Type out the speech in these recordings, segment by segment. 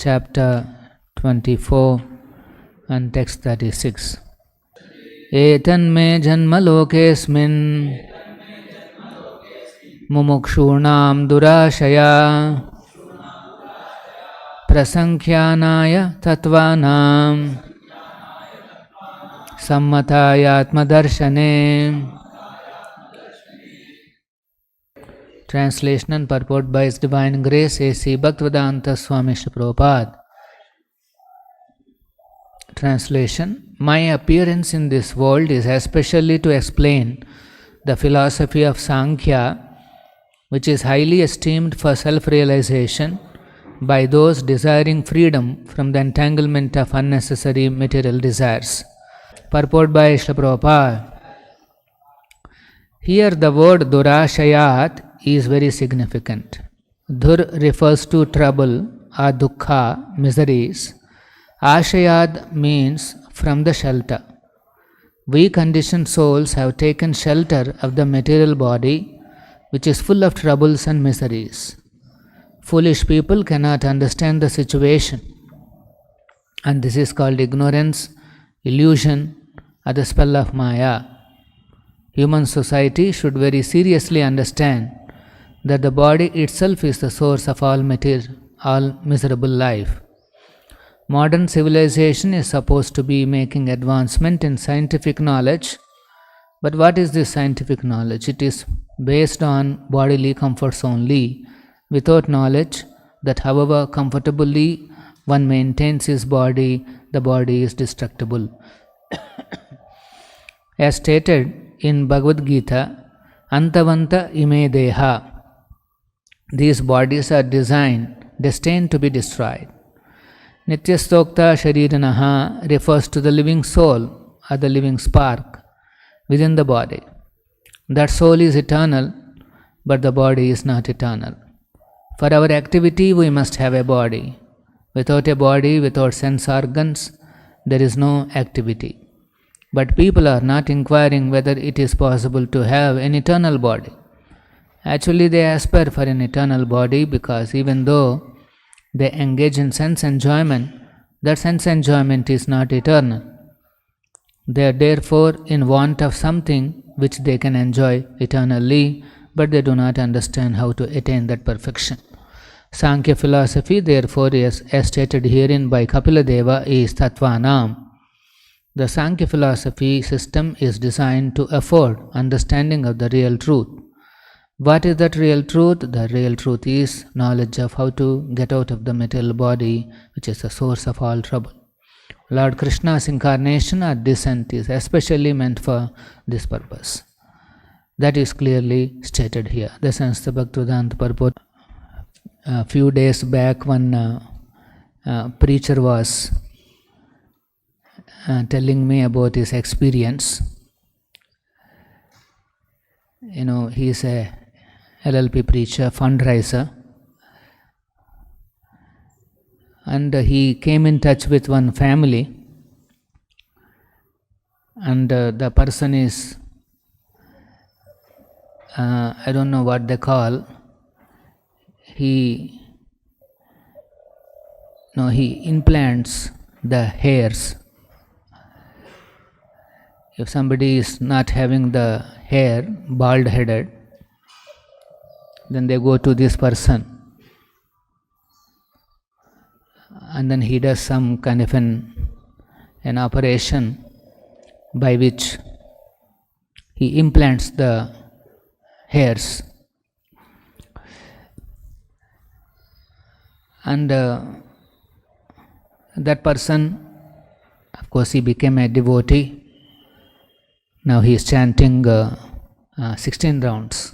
chapter 24 and text 36. Etanme janma lokesmin mumukshurnam durashaya prasankhyanaya tatvanam sammataya atmadarshane. Translation and purport by His Divine Grace A.C. Bhaktivedanta Swami Srila Prabhupada. Translation. My appearance in this world is especially to explain the philosophy of Sankhya, which is highly esteemed for self-realization by those desiring freedom from the entanglement of unnecessary material desires. Purport by Srila Prabhupada. Here the word durashayat is very significant. Dur refers to trouble or dukkha, miseries. Ashayad means from the shelter. We conditioned souls have taken shelter of the material body, which is full of troubles and miseries. Foolish people cannot understand the situation, and this is called ignorance, illusion, or the spell of Maya. Human society should very seriously understand that the body itself is the source of all miserable life. Modern civilization is supposed to be making advancement in scientific knowledge, but what is this scientific knowledge? It is based on bodily comforts only, without knowledge that however comfortably one maintains his body, the body is destructible. As stated in Bhagavad Gita, Antavanta ime deha. These bodies are destined to be destroyed. Nityastokta shariranaha refers to the living soul or the living spark within the body. That soul is eternal, but the body is not eternal. For our activity, we must have a body. Without a body, without sense organs, there is no activity. But people are not inquiring whether it is possible to have an eternal body. Actually, they aspire for an eternal body because even though they engage in sense enjoyment, that sense enjoyment is not eternal. They are therefore in want of something which they can enjoy eternally, but they do not understand how to attain that perfection. Sankhya philosophy, therefore, as stated herein by Kapila Deva, is Tattvanam. The Sankhya philosophy system is designed to afford understanding of the real truth. What is that real truth? The real truth is knowledge of how to get out of the material body, which is the source of all trouble. Lord Krishna's incarnation or descent is especially meant for this purpose. That is clearly stated here. The sense the Bhaktivedanta purport. A few days back, one preacher was telling me about his experience. He is a LLP preacher, fundraiser, and he came in touch with one family, and the person is, I don't know what they call, he implants the hairs. If somebody is not having the hair, bald-headed, then they go to this person, and then he does some kind of an operation by which he implants the hairs. And that person, of course, he became a devotee. Now he is chanting 16 rounds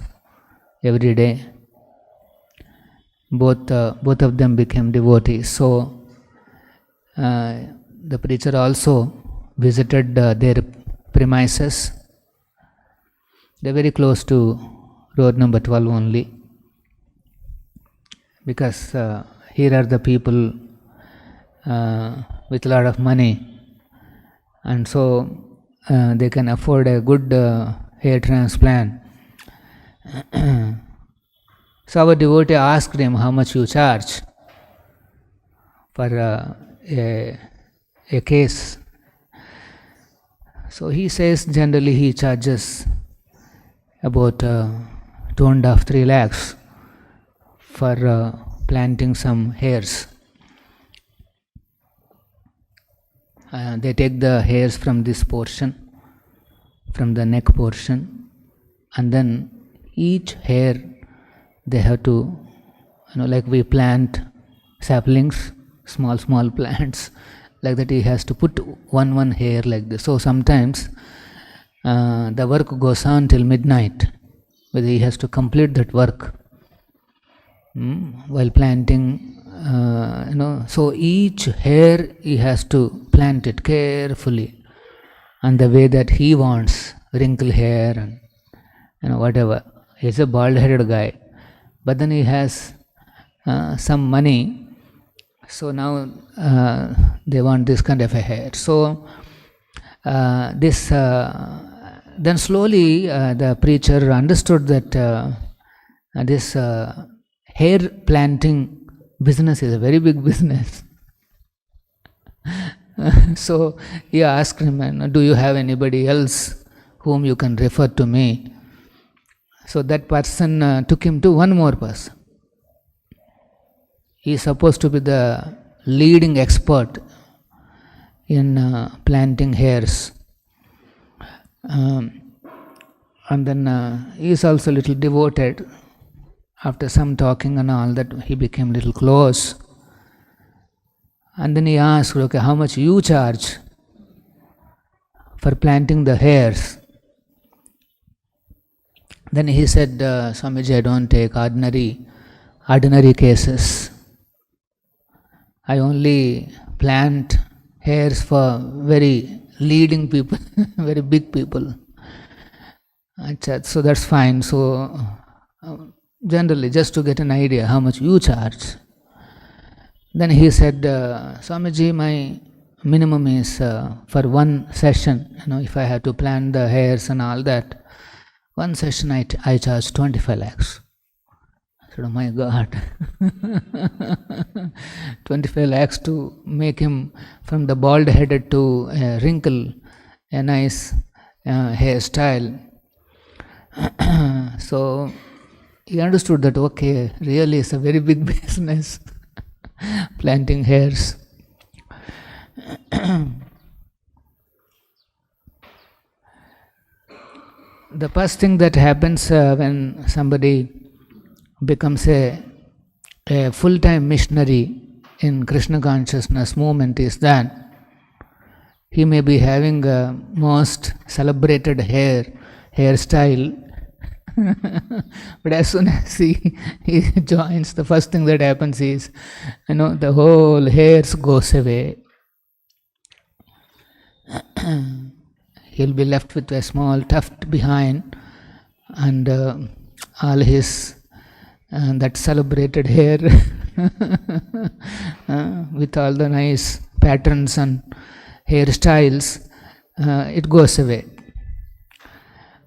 every day. Both of them became devotees. So the preacher also visited their premises. They are very close to road number 12 only, because here are the people with a lot of money, and so they can afford a good hair transplant. So our devotee asked him, how much you charge? for a case. So he says generally he charges about 2.5-3 lakhs for planting some hairs. They take the hairs from this portion, from the neck portion, and then each hair they have to, like we plant saplings, small plants, like that he has to put one hair like this. So sometimes the work goes on till midnight, but he has to complete that work while planting. So each hair he has to plant it carefully, and the way that he wants, wrinkle hair and whatever. He's a bald-headed guy, but then he has some money. So now they want this kind of a hair. So then slowly the preacher understood that this hair planting business is a very big business. So he asked him, do you have anybody else whom you can refer to me? So that person took him to one more person. He is supposed to be the leading expert in planting hairs. And then he is also a little devoted. After some talking and all that, he became a little close. And then he asked, okay, how much you charge for planting the hairs? Then he said, Swamiji, I don't take ordinary cases. I only plant hairs for very leading people, very big people. So that's fine. So generally, just to get an idea how much you charge. Then he said, Swamiji, my minimum is for one session, if I have to plant the hairs and all that, one session I charge 25 lakhs. I said, oh my God, 25 lakhs to make him from the bald-headed to a wrinkle, a nice hairstyle. So he understood that, okay, really it's a very big business, planting hairs. The first thing that happens when somebody becomes a full-time missionary in Krishna consciousness movement is that he may be having a most celebrated hairstyle, but as soon as he joins, the first thing that happens is, the whole hairs goes away. He'll be left with a small tuft behind, and all his that celebrated hair with all the nice patterns and hairstyles, it goes away.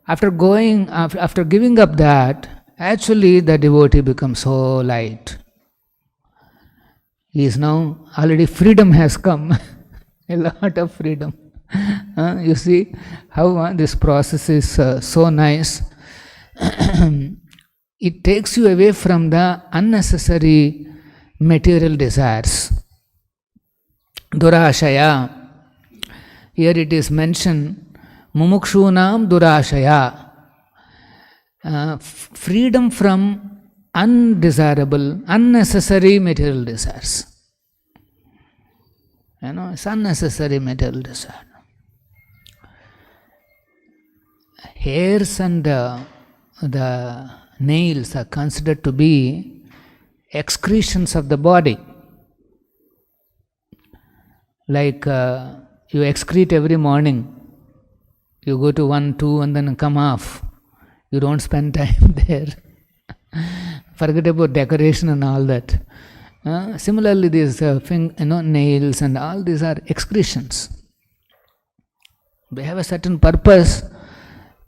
After giving up that, actually the devotee becomes so light. He is now already, freedom has come, a lot of freedom. You see how this process is so nice. It takes you away from the unnecessary material desires. Durashaya. Here it is mentioned, mumukshunam durashaya. Freedom from undesirable, unnecessary material desires. It's unnecessary material desire. Hairs and the nails are considered to be excretions of the body. Like you excrete every morning. You go to 1, 2 and then come off. You don't spend time there. Forget about decoration and all that. Similarly, these nails and all these are excretions. They have a certain purpose,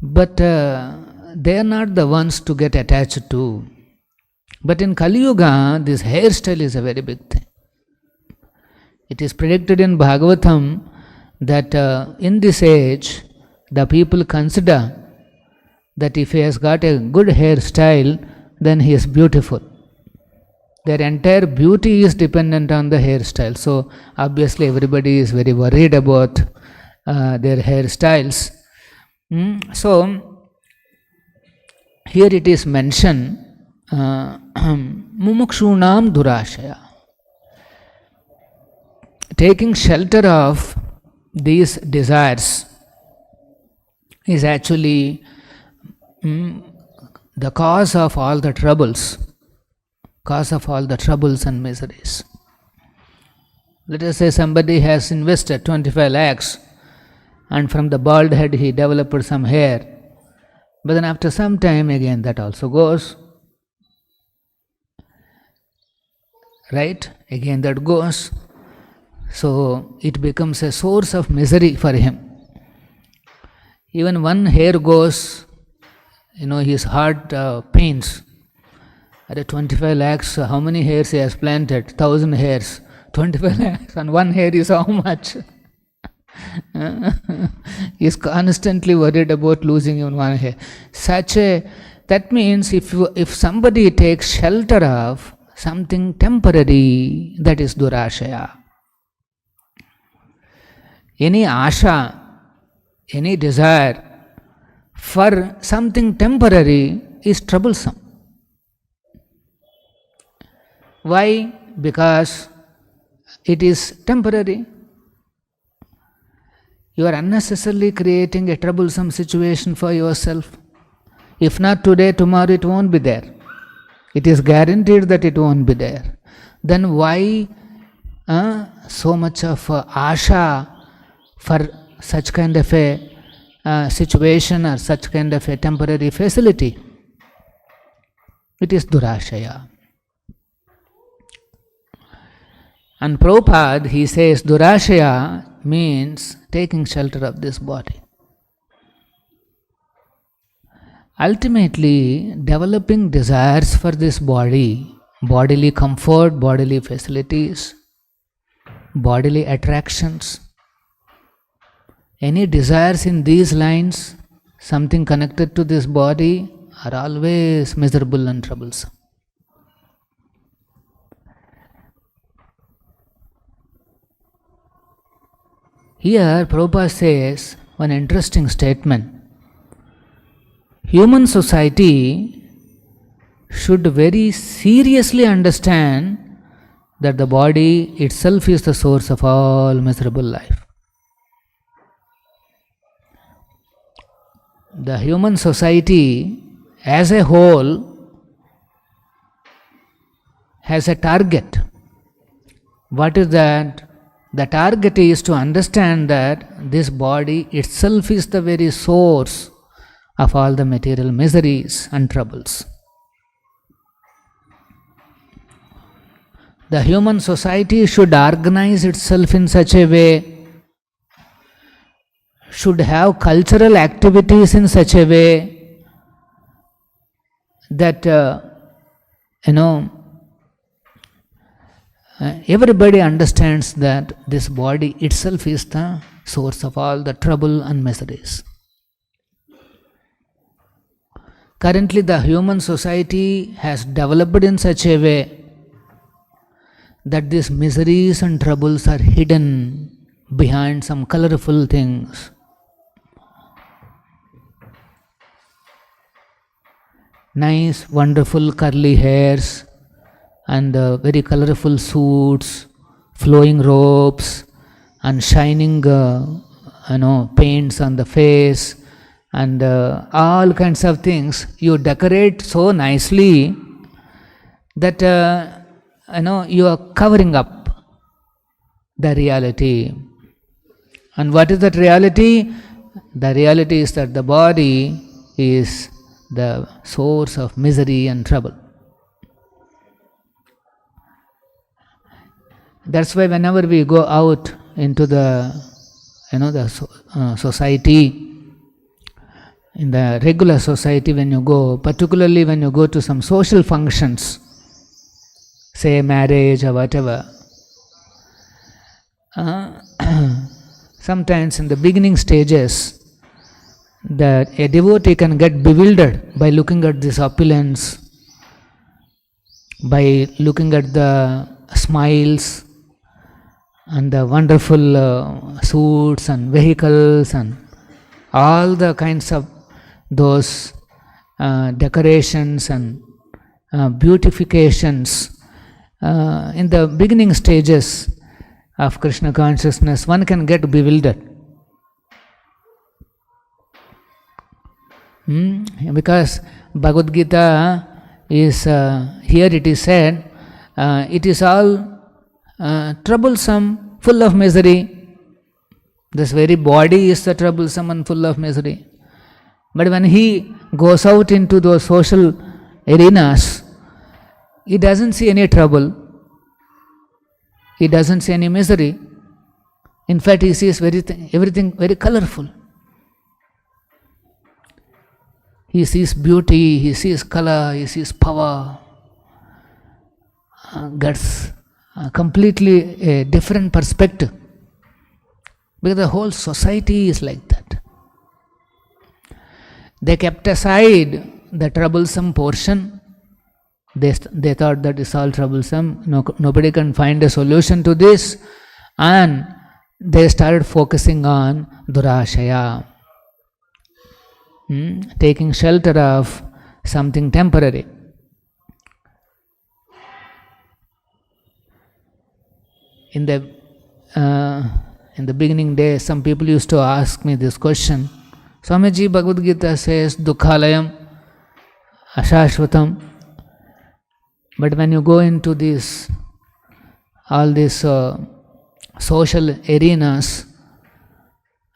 but they are not the ones to get attached to. But in Kali Yuga, this hairstyle is a very big thing. It is predicted in Bhagavatam that in this age, the people consider that if he has got a good hairstyle, then he is beautiful. Their entire beauty is dependent on the hairstyle. So obviously everybody is very worried about their hairstyles. So here it is mentioned, mumukshunam durashaya. Taking shelter of these desires is actually the cause of all the troubles. Cause of all the troubles and miseries. Let us say somebody has invested 25 lakhs and from the bald head he developed some hair, but then after some time again that also goes. Right? Again that goes. So it becomes a source of misery for him. Even one hair goes, his heart pains. At 25 lakhs, how many hairs he has planted? 1,000 hairs. 25 lakhs and one hair is how much? He is constantly worried about losing even one hair. That means if somebody takes shelter of something temporary, that is durashaya. Any asha, any desire for something temporary is troublesome. Why? Because it is temporary. You are unnecessarily creating a troublesome situation for yourself. If not today, tomorrow it won't be there. It is guaranteed that it won't be there. Then why so much of asha for such kind of a situation or such kind of a temporary facility? It is durashaya. And Prabhupada, he says, durashaya means taking shelter of this body. Ultimately, developing desires for this body, bodily comfort, bodily facilities, bodily attractions, any desires in these lines, something connected to this body, are always miserable and troublesome. Here, Prabhupada says one interesting statement. Human society should very seriously understand that the body itself is the source of all miserable life. The human society as a whole has a target. What is that? The target is to understand that this body itself is the very source of all the material miseries and troubles. The human society should organize itself in such a way, should have cultural activities in such a way that, everybody understands that this body itself is the source of all the trouble and miseries. Currently, the human society has developed in such a way that these miseries and troubles are hidden behind some colorful things. Nice, wonderful curly hairs and very colorful suits, flowing robes and shining paints on the face and all kinds of things. You decorate so nicely that you are covering up the reality. And what is that reality? The reality is that the body is the source of misery and trouble. That's why whenever we go out into the society, in the regular society, when you go, particularly when you go to some social functions, say marriage or whatever, uh, sometimes in the beginning stages, that a devotee can get bewildered by looking at this opulence, by looking at the smiles and the wonderful suits and vehicles and all the kinds of those decorations and beautifications. In the beginning stages of Krishna consciousness, one can get bewildered. Because Bhagavad Gita is, here it is said, it is all troublesome, full of misery. This very body is the troublesome and full of misery. But when he goes out into those social arenas, he doesn't see any trouble. He doesn't see any misery. In fact, he sees everything very colorful. He sees beauty, he sees color, he sees power. Gets completely a different perspective. Because the whole society is like that. They kept aside the troublesome portion. They thought that is all troublesome. Nobody can find a solution to this. And they started focusing on durashaya. Taking shelter of something temporary. In the beginning days, some people used to ask me this question. Swamiji, Bhagavad Gita says, Dukhalayam, Ashashvatam. But when you go into all these social arenas,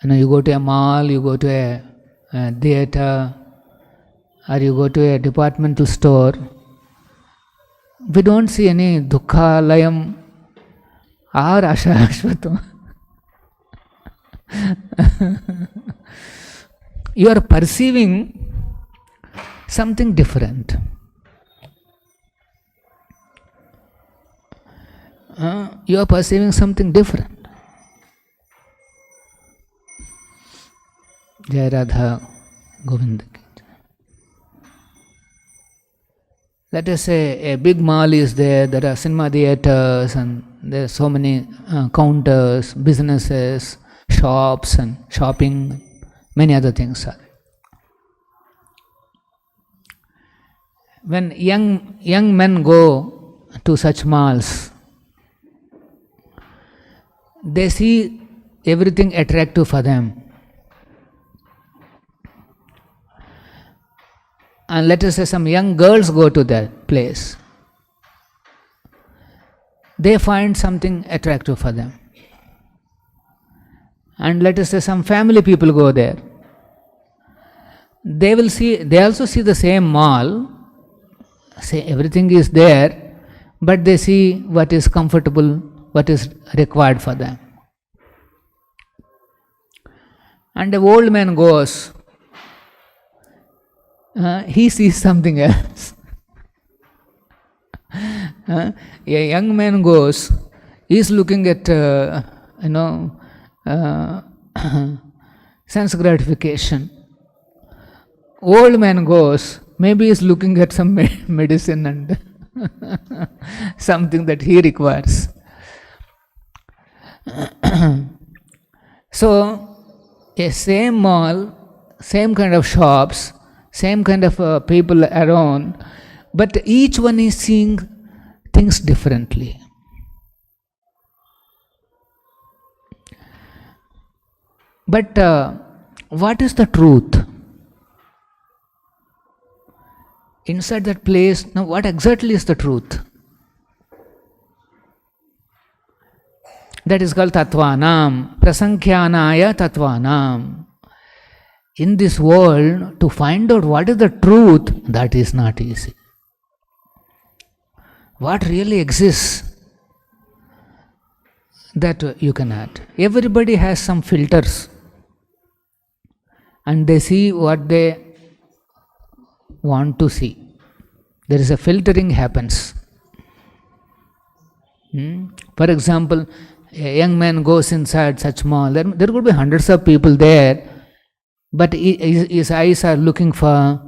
you go to a mall, you go to a theater, or you go to a departmental store, we don't see any Dukhalayam or Ashashvatam. You are perceiving something different. You are perceiving something different. Sri Radha Govinda. Let us say a big mall is there are cinema theaters and there are so many counters, businesses, shops and shopping, many other things are there. When young men go to such malls, they see everything attractive for them. And let us say some young girls go to that place. They find something attractive for them. And let us say some family people go there. They also see the same mall. Say everything is there, but they see what is comfortable, what is required for them. And the old man goes, he sees something else. A young man goes, he is looking at, sense gratification. Old man goes, maybe he is looking at some medicine and something that he requires. So, a same mall, same kind of shops, same kind of people around, but each one is seeing things differently. But what is the truth? Inside that place, now what exactly is the truth? That is called Tattvanam, Prasankhyanaya Tattvanam. In this world, to find out what is the truth, that is not easy. What really exists, that you cannot. Everybody has some filters, and they see what they want to see. There is a filtering happens. For example, a young man goes inside such mall, there could be hundreds of people there, but his eyes are looking for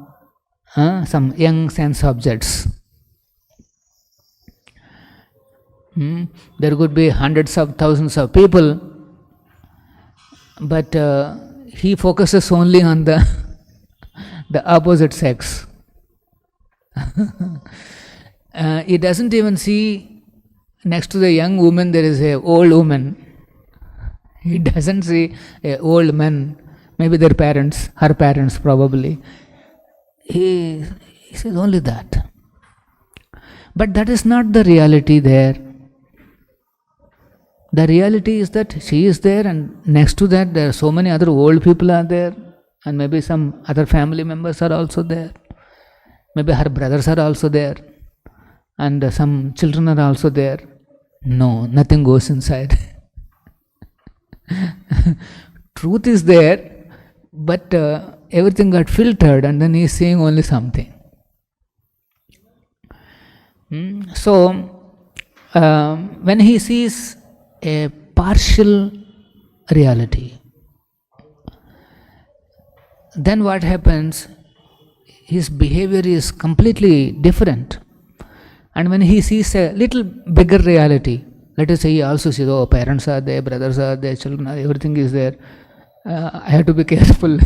some young sense objects. There could be hundreds of thousands of people, but he focuses only on the opposite sex. He doesn't even see next to the young woman there is a old woman. He doesn't see a old man, maybe their parents, her parents probably. He sees only that. But that is not the reality there. The reality is that she is there, and next to that there are so many other old people are there, and maybe some other family members are also there. Maybe her brothers are also there, and some children are also there. No, nothing goes inside. Truth is there, but everything got filtered, and then he is seeing only something. So, when he sees a partial reality, then what happens? His behavior is completely different. And when he sees a little bigger reality, let us say he also sees, oh, parents are there, brothers are there, children are there, everything is there. I have to be careful.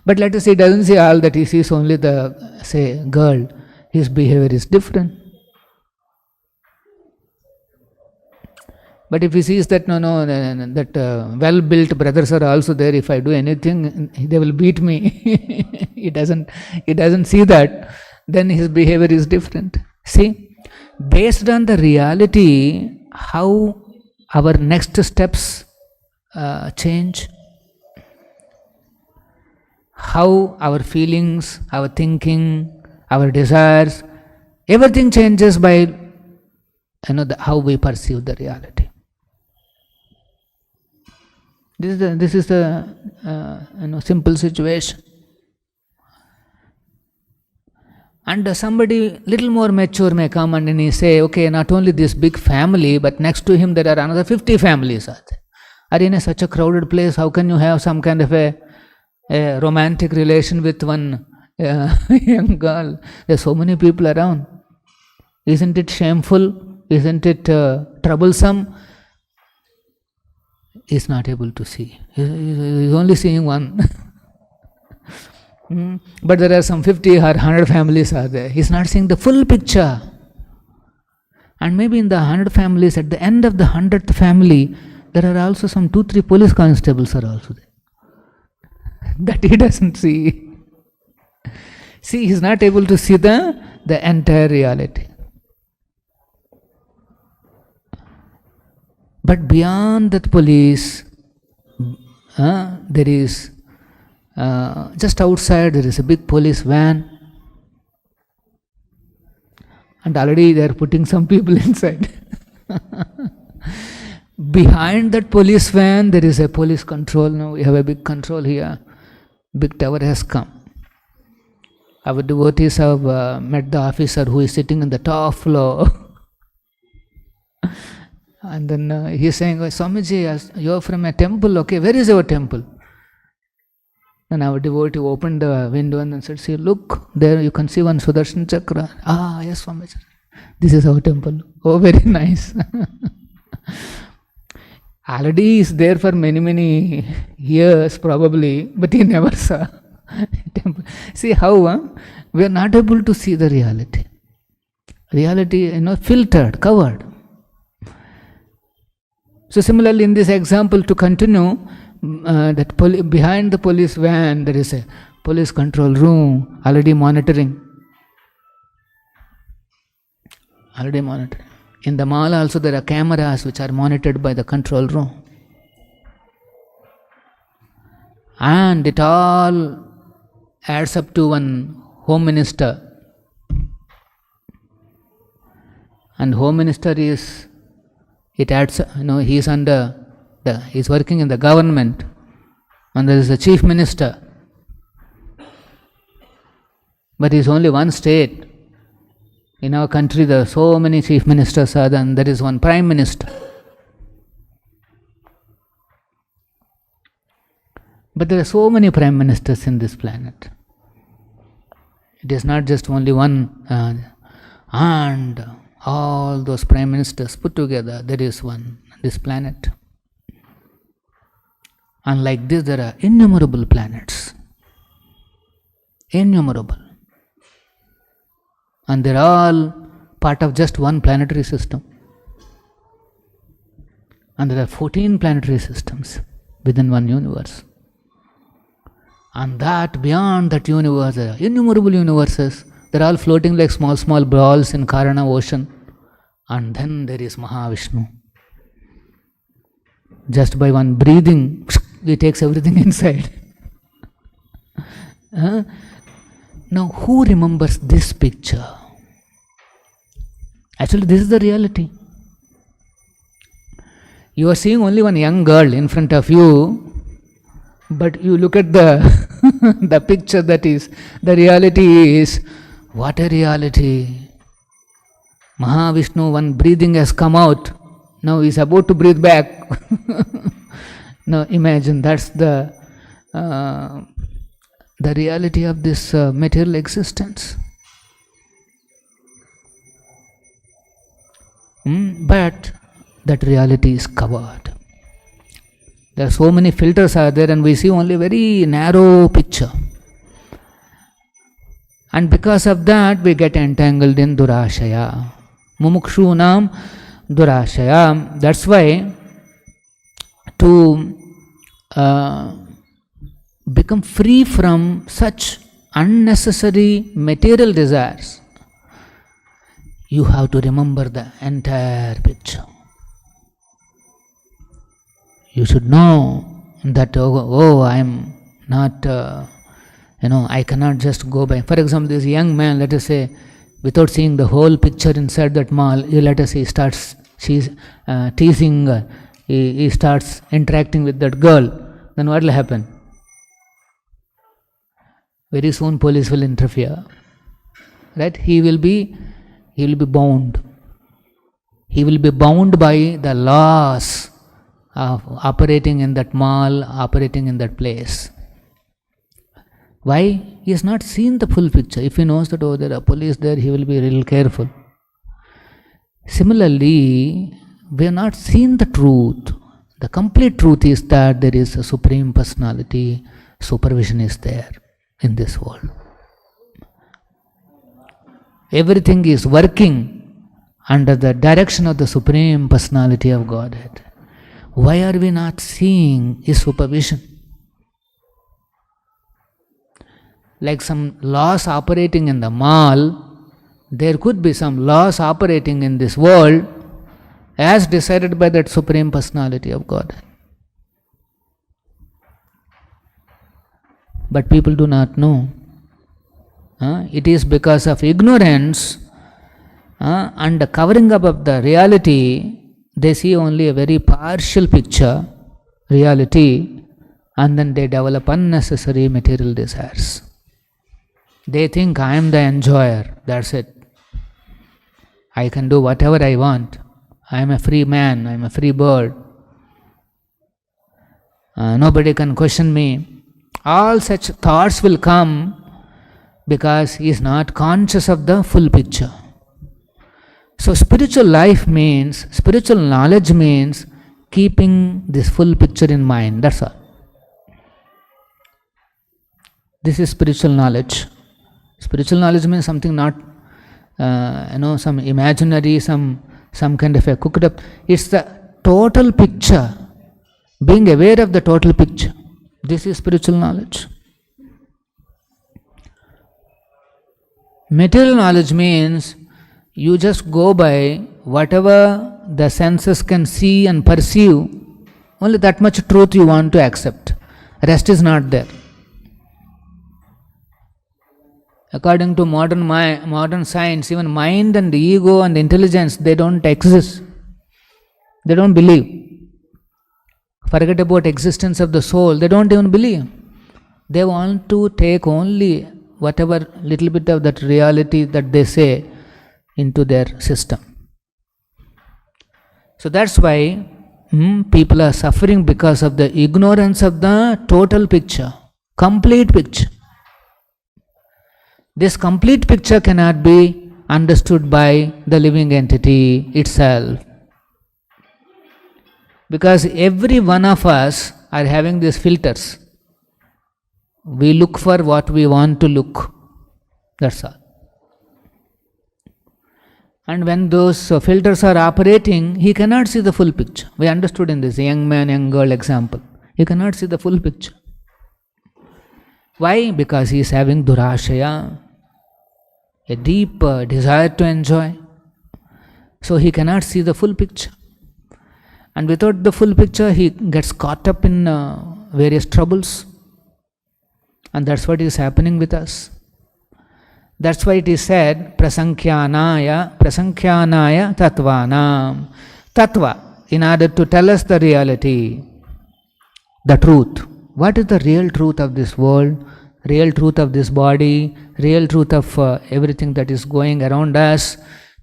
But let us say he doesn't see all that, he sees only the, say, girl. His behavior is different. But if he sees that that well-built brothers are also there, if I do anything, they will beat me. He doesn't see that. Then his behavior is different. See, based on the reality, how our next steps change, how our feelings, our thinking, our desires, everything changes by how we perceive the reality. This is the simple situation. And somebody little more mature may come and he say, okay, not only this big family, but next to him there are another 50 families. Are in such a crowded place, how can you have some kind of a romantic relation with one young girl? There are so many people around. Isn't it shameful? Isn't it troublesome? He is not able to see. He is only seeing one. But there are some 50 or 100 families are there. He is not seeing the full picture. And maybe in the 100 families, at the end of the 100th family, there are also some 2-3 police constables are also there. That he doesn't see. See, he is not able to see the entire reality. But beyond that police, there is, just outside there is a big police van, and already they are putting some people inside. Behind that police van there is a police control. Now we have a big control here. Big tower has come. Our devotees have met the officer who is sitting in the top floor. And then he is saying, oh, Swamiji, you are from a temple, okay, where is your temple? And our devotee opened the window and then said, see, look, there you can see one Sudarshan Chakra. Ah, yes, Swamiji, this is our temple. Oh, very nice. Already he is there for many years probably, but he never saw temple. See how we are not able to see the reality. Reality, filtered, covered. So similarly, in this example, to continue, behind the police van there is a police control room already monitoring. In the mall also there are cameras which are monitored by the control room. And it all adds up to one home minister. And home minister is, it adds, he is under he is working in the government, and there is a chief minister. But he is only one state. In our country, there are so many chief ministers, and there is one prime minister. But there are so many prime ministers in this planet. It is not just only one, and all those prime ministers put together, there is one, this planet. And like this, there are innumerable planets. Innumerable. And they're all part of just one planetary system. And there are 14 planetary systems within one universe. And that beyond that universe, there are innumerable universes. They're all floating like small, small balls in Karana ocean. And then there is Mahavishnu. Just by one breathing, he takes everything inside. Now, who remembers this picture? Actually, this is the reality. You are seeing only one young girl in front of you, but you look at the the picture that is, the reality is, what a reality. Mahavishnu, one breathing has come out, now he is about to breathe back. Now imagine, that's the reality of this material existence. But that reality is covered. There are so many filters are there, and we see only a very narrow picture. And because of that, we get entangled in durashaya. Mumukshunam durashaya. That's why to become free from such unnecessary material desires, you have to remember the entire picture. You should know that, I am not, I cannot just go by. For example, this young man, let us say, without seeing the whole picture inside that mall, let us say he starts teasing, he starts interacting with that girl, then what will happen? Very soon police will interfere. Right? He will be bound. He will be bound by the laws of operating in that mall, operating in that place. Why? He has not seen the full picture. If he knows that, there are police there, he will be real careful. Similarly, we have not seen the truth. The complete truth is that there is a Supreme Personality, supervision is there in this world. Everything is working under the direction of the Supreme Personality of Godhead. Why are we not seeing His supervision? Like some laws operating in the mall, there could be some laws operating in this world as decided by that Supreme Personality of Godhead. But people do not know. It is because of ignorance and the covering up of the reality, they see only a very partial picture, reality, and then they develop unnecessary material desires. They think, I am the enjoyer, that's it. I can do whatever I want. I am a free man, I am a free bird. Nobody can question me. All such thoughts will come because he is not conscious of the full picture. So spiritual life means, spiritual knowledge means keeping this full picture in mind, that's all. This is spiritual knowledge. Spiritual knowledge means something not, some imaginary, some kind of a cooked up. It's the total picture, being aware of the total picture. This is spiritual knowledge. Material knowledge means you just go by whatever the senses can see and perceive, only that much truth you want to accept. Rest is not there. According to modern science, even mind and ego and intelligence, they don't exist. They don't believe. Forget about existence of the soul, they don't even believe. They want to take only whatever little bit of that reality that they say, into their system. So that's why people are suffering because of the ignorance of the total picture, complete picture. This complete picture cannot be understood by the living entity itself. Because every one of us are having these filters. We look for what we want to look. That's all. And when those filters are operating, he cannot see the full picture. We understood in this young man, young girl example. He cannot see the full picture. Why? Because he is having durashaya, a deep desire to enjoy. So he cannot see the full picture. And without the full picture, he gets caught up in various troubles. And that's what is happening with us. That's why it is said, prasankyanaya tattvanam. Tattva, in order to tell us the reality, the truth. What is the real truth of this world, real truth of this body, real truth of everything that is going around us?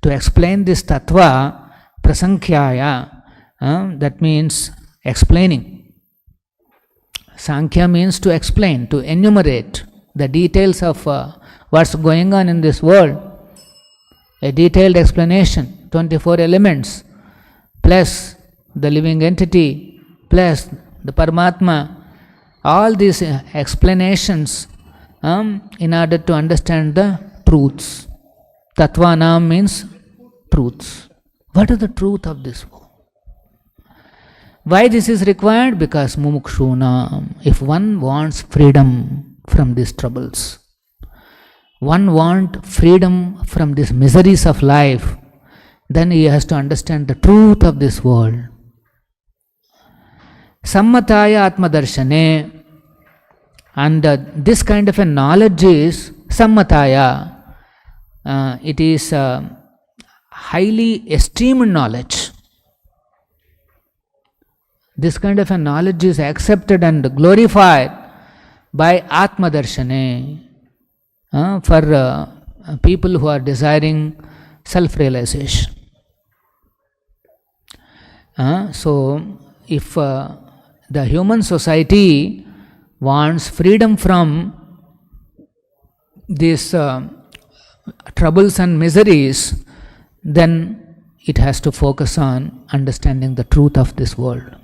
To explain this tattva, prasankyaya, that means explaining. Sankhya means to explain, to enumerate the details of what's going on in this world. A detailed explanation, 24 elements, plus the living entity, plus the Paramatma. All these explanations in order to understand the truths. Tattvanam means truths. What is the truth of this world? Why this is required? Because mumukshunam, if one wants freedom from these troubles, one wants freedom from these miseries of life, then he has to understand the truth of this world. Sammataya atmadarshane, and this kind of a knowledge is sammataya. It is highly esteemed knowledge. This kind of a knowledge is accepted and glorified by atmadarshane, for people who are desiring self-realization. So, if the human society wants freedom from these troubles and miseries, then it has to focus on understanding the truth of this world.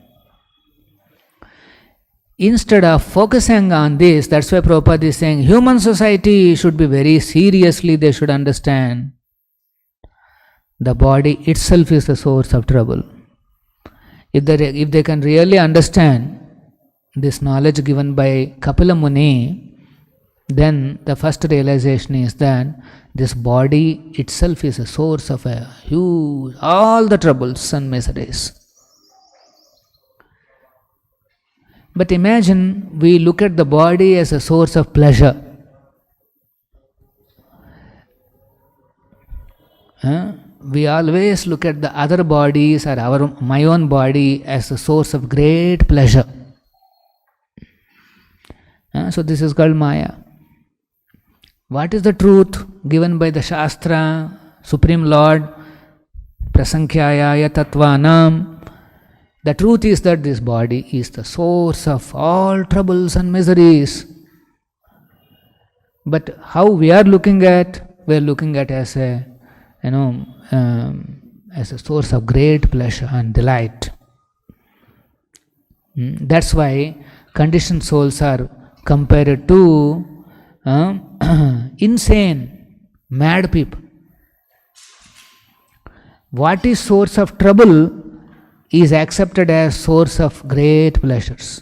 Instead of focusing on this, that's why Prabhupada is saying human society should be very seriously, they should understand the body itself is the source of trouble. If they can really understand this knowledge given by Kapila Muni, then the first realization is that this body itself is a source of a huge, all the troubles and miseries. But imagine we look at the body as a source of pleasure. We always look at the other bodies or my own body as a source of great pleasure. So this is called Maya. What is the truth given by the Shastra, Supreme Lord, Prasankyaya Tattvanam? The truth is that this body is the source of all troubles and miseries. But how we are looking at? We are looking at as a, as a source of great pleasure and delight. That's why conditioned souls are compared to insane, mad people. What is source of trouble is accepted as source of great pleasures.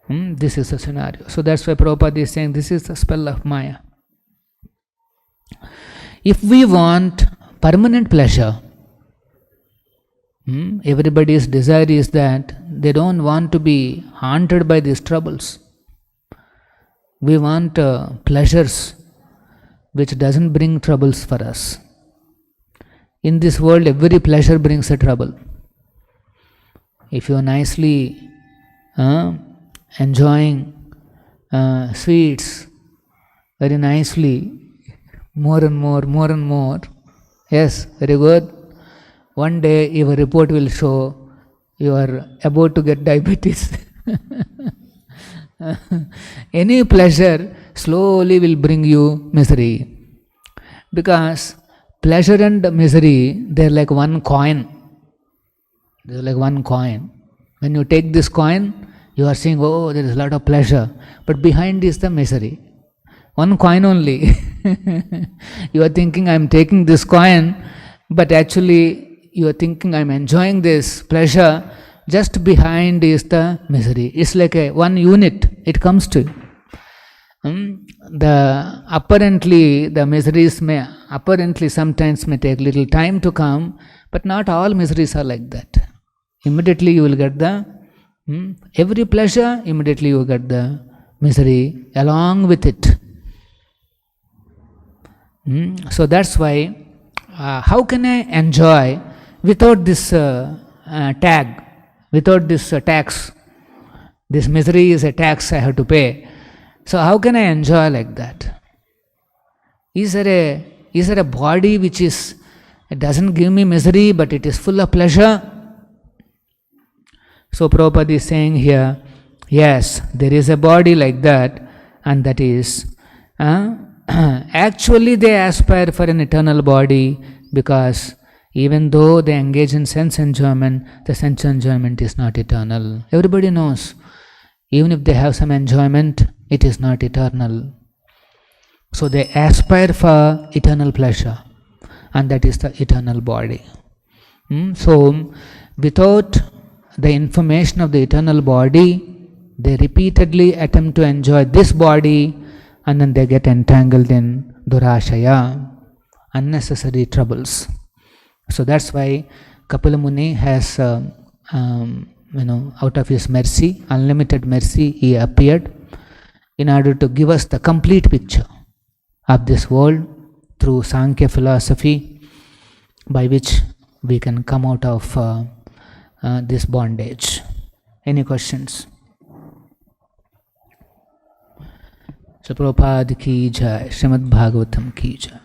This is the scenario. So that's why Prabhupada is saying this is the spell of Maya. If we want permanent pleasure, everybody's desire is that they don't want to be haunted by these troubles. We want pleasures which doesn't bring troubles for us. In this world, every pleasure brings a trouble. If you are nicely enjoying sweets very nicely, more and more, more and more. Yes, very good. One day your report will show you are about to get diabetes. Any pleasure slowly will bring you misery. Because pleasure and misery, they're like one coin. They're like one coin. When you take this coin, you are seeing, oh, there is a lot of pleasure. But behind is the misery. One coin only. You are thinking, I'm taking this coin, but actually you are thinking, I'm enjoying this pleasure. Just behind is the misery. It's like a one unit. It comes to you. Apparently the miseries may sometimes may take little time to come, but not all miseries are like that. Immediately you will get the every pleasure, immediately you will get the misery along with it. So that's why how can I enjoy without this tag, without this tax? This misery is a tax I have to pay. So how can I enjoy like that? Is there a body which it doesn't give me misery, but it is full of pleasure? So Prabhupada is saying here, yes, there is a body like that, and that is actually they aspire for an eternal body, because even though they engage in sense enjoyment, the sense enjoyment is not eternal. Everybody knows. Even if they have some enjoyment, it is not eternal. So they aspire for eternal pleasure, and that is the eternal body. So without the information of the eternal body, they repeatedly attempt to enjoy this body, and then they get entangled in durashaya, unnecessary troubles. So that's why Kapila Muni has out of his mercy, unlimited mercy, he appeared in order to give us the complete picture of this world through Sankhya philosophy, by which we can come out of this bondage. Any questions? So Prabhupada ki jai, Srimad Bhagavatam ki jai.